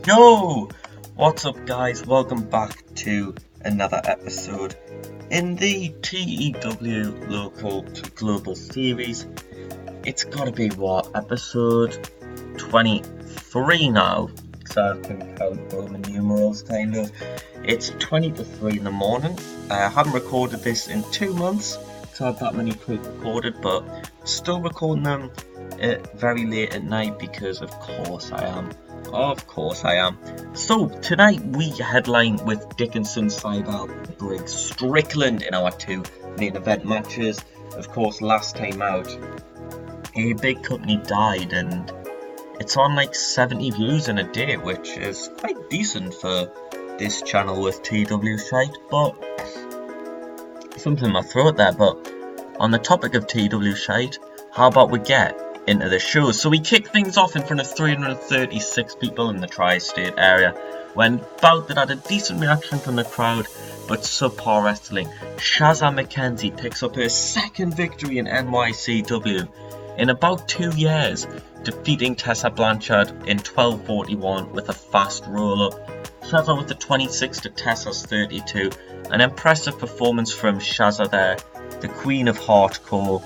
Yo! What's up, guys? Welcome back to another episode in the TEW Local to Global series. It's gotta be what, episode 23 now? So I can count Roman numerals, kind of. It's 20 to 3 in the morning. I haven't recorded this in 2 months, so I have that many pre-recorded, but still recording them very late at night because of course I am. So tonight we headline with Dickenson Seidel, Briggs, Strickland in our two main event matches. Of course, last time out, a big company died and it's on like 70 views in a day, which is quite decent for this channel with TEW shite, but something in my throat there. But on the topic of TEW shite, how about we get into the show? So we kick things off in front of 336 people in the tri-state area when bout that had a decent reaction from the crowd but subpar wrestling. Shazamicon Z picks up her second victory in NYCW in about 2 years, defeating Tessa Blanchard in 12:41 with a fast roll-up. Shaza with the 26 to Tessa's 32. An impressive performance from Shaza there, the queen of hardcore,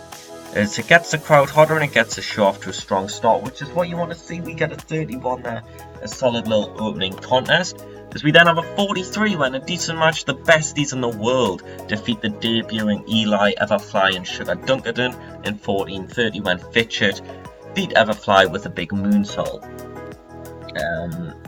as it gets the crowd hotter and it gets the show off to a strong start, which is what you want to see. We get a 31 there, a solid little opening contest. As we then have a 43 when a decent match, the besties in the world defeat the debuting Eli Fly and Sugar Dunkerton in 14:30 when Fitchett beat Fly with a big moonsault.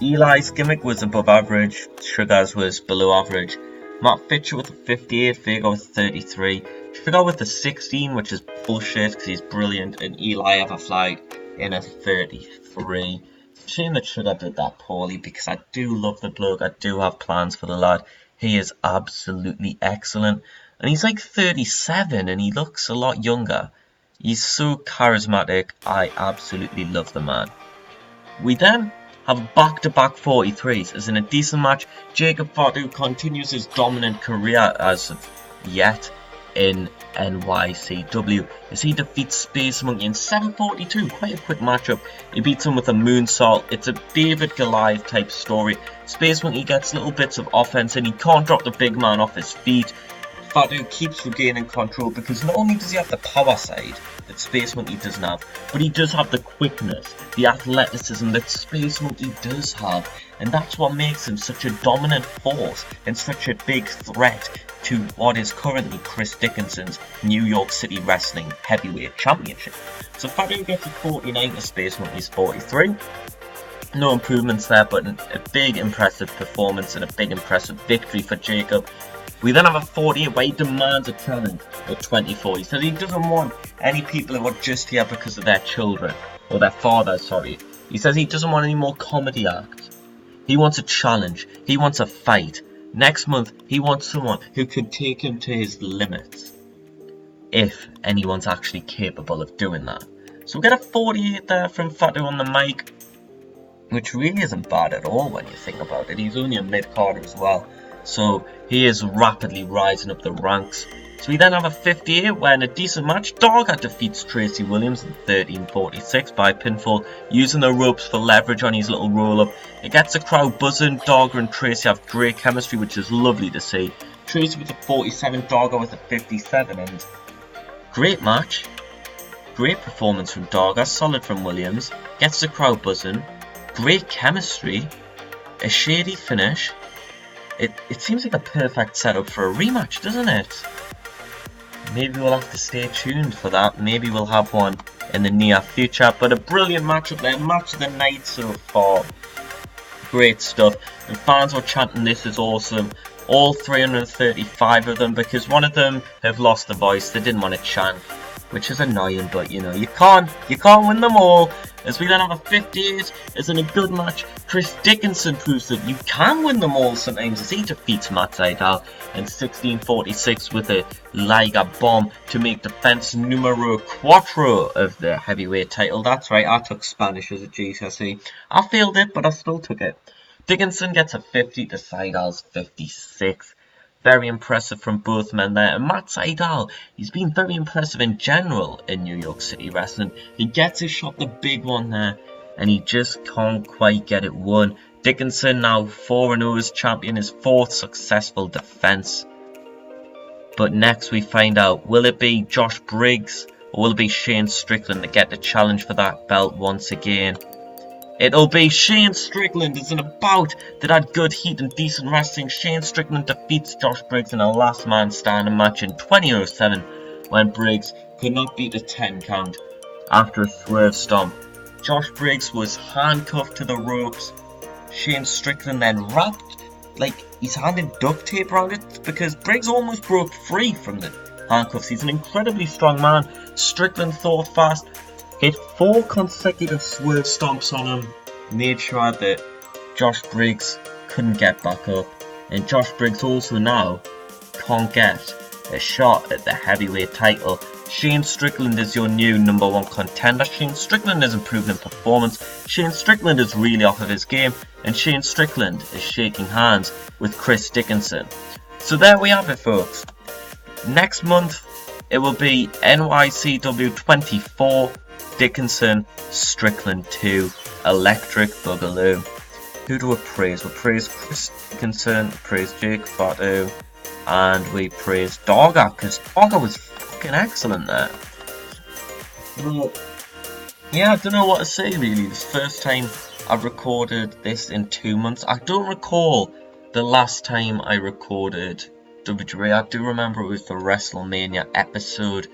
Eli's gimmick was above average, Sugar's was below average. Matt Fitchett with a 58, Vega with a 33, Sugar with a 16, which is bullshit because he's brilliant, and Eli Fly in a 33. Shame that Sugar did that poorly because I do love the bloke, I do have plans for the lad. He is absolutely excellent, and he's like 37 and he looks a lot younger. He's so charismatic, I absolutely love the man. We then have back-to-back 43s, as in a decent match. Jacob Fatu continues his dominant career as of yet in NYCW as he defeats Space Monkey in 7:42, quite a quick matchup. He beats him with a moonsault. It's a David Goliath type story. Space Monkey gets little bits of offense and he can't drop the big man off his feet. Fatu keeps regaining control because not only does he have the power side that Space Monkey doesn't have, but he does have the quickness, the athleticism that Space Monkey does have, and that's what makes him such a dominant force and such a big threat to what is currently Chris Dickinson's New York City Wrestling Heavyweight Championship. So Fatu gets a 49 to Space Monkey's 43. No improvements there, but a big impressive performance and a big impressive victory for Jacob. We then have a 48 where he demands a challenge at 24. He says he doesn't want any people who are just here because of their children, or their fathers, sorry. He says he doesn't want any more comedy acts. He wants a challenge. He wants a fight. Next month, he wants someone who could take him to his limits, if anyone's actually capable of doing that. So we get a 48 there from Fatu on the mic, which really isn't bad at all when you think about it. He's only a mid-carder as well, so he is rapidly rising up the ranks. So we then have a 58 where in a decent match, Dogger defeats Tracy Williams in 13:46 by pinfall, using the ropes for leverage on his little roll-up. It gets the crowd buzzing. Dogger and Tracy have great chemistry, which is lovely to see. Tracy with a 47, Dogger with a 57, and great match. Great performance from Dogger, solid from Williams, gets the crowd buzzing. Great chemistry, a shady finish. It seems like a perfect setup for a rematch, doesn't it? Maybe we'll have to stay tuned for that. Maybe we'll have one in the near future. But a brilliant matchup there. Match of the night so far. Great stuff. And fans were chanting, "This is awesome." All 335 of them, because one of them have lost the voice. They didn't want to chant, which is annoying, but you know, you can't win them all. As we then have a 58, as in a good match, Chris Dickenson proves that you can win them all sometimes as he defeats Matt Seidel in 16:46 with a Liger bomb to make defense numero cuatro of the heavyweight title. That's right, I took Spanish as a GCSE. I failed it, but I still took it. Dickinson gets a 50 to Seidel's 56. Very impressive from both men there. And Matt Seidel, he's been very impressive in general in New York City wrestling. He gets his shot, the big one there, and he just can't quite get it won. Dickenson now 4-0 as champion, his 4th successful defence. But next we find out, will it be Josh Briggs or will it be Shane Strickland to get the challenge for that belt once again? It'll be Shane Strickland. It's in a bout that had good heat and decent wrestling. Shane Strickland defeats Josh Briggs in a last man standing match in 2007 when Briggs could not beat a 10 count after a swerve stomp. Josh Briggs was handcuffed to the ropes. Shane Strickland then wrapped his hand in duct tape around it because Briggs almost broke free from the handcuffs. He's an incredibly strong man. Strickland thought fast, hit 4 consecutive swerve stomps on him, made sure that Josh Briggs couldn't get back up. And Josh Briggs also now can't get a shot at the heavyweight title. Shane Strickland is your new #1 contender. Shane Strickland has improved in performance. Shane Strickland is really off of his game. And Shane Strickland is shaking hands with Chris Dickenson. So there we have it, folks. Next month it will be NYCW 24, Dickenson, Strickland 2, Electric Boogaloo. Who do we praise? We praise Chris Dickenson, we praise Jake Fatu, and we praise Dogger, because Dogger was fucking excellent there. But yeah, I don't know what to say really. This first time I've recorded this in 2 months. I don't recall the last time I recorded WWE. I do remember it was the WrestleMania episode.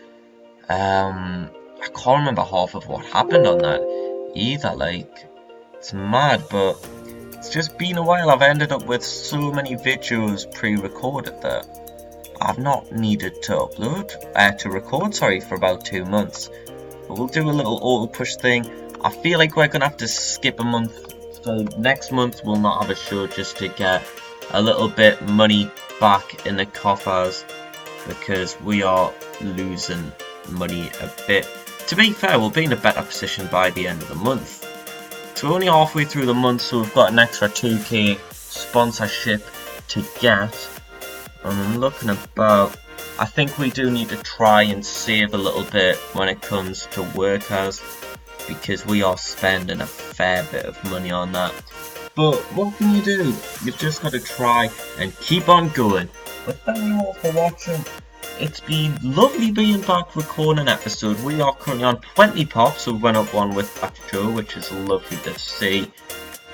I can't remember half of what happened on that either. It's mad, but it's just been a while. I've ended up with so many videos pre-recorded that I've not needed to record for about 2 months. But we'll do a little auto push thing. I feel like we're gonna have to skip a month, so next month we'll not have a show just to get a little bit money back in the coffers because we are losing money a bit. To be fair, we'll be in a better position by the end of the month. So we're only halfway through the month, so we've got an extra 2k sponsorship to get. And I'm looking about, I think we do need to try and save a little bit when it comes to workers, because we are spending a fair bit of money on that. But what can you do? You've just got to try and keep on going. But thank you all for watching. It's been lovely being back recording an episode. We are currently on 20 pops, so we went up one with that show, which is lovely to see.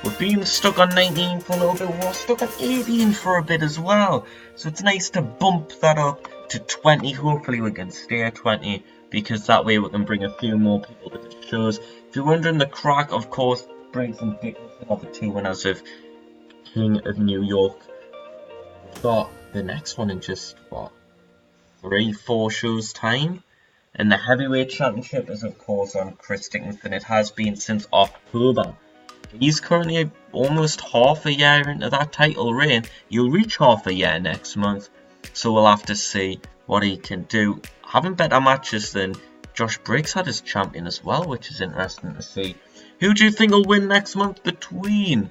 We've been stuck on 19 for a little bit, we're stuck on 18 for a bit as well. So it's nice to bump that up to 20, hopefully we can stay at 20, because that way we can bring a few more people to the shows. If you're wondering the crack, of course, Briggs and Dickenson are the 2 winners of King of New York. We've got the next one in just, 3-4 shows time. And the heavyweight championship is of course on Chris Dickenson. It has been since October. He's currently almost half a year into that title reign. He'll reach half a year next month, so we'll have to see what he can do. Having better matches than Josh Briggs had as champion as well, which is interesting to see. Who do you think will win next month between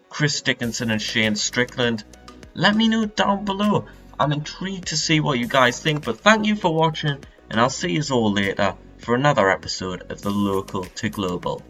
Chris Dickenson and Shane Strickland? Let me know down below. I'm intrigued to see what you guys think, but thank you for watching, and I'll see you all later for another episode of the Local to Global.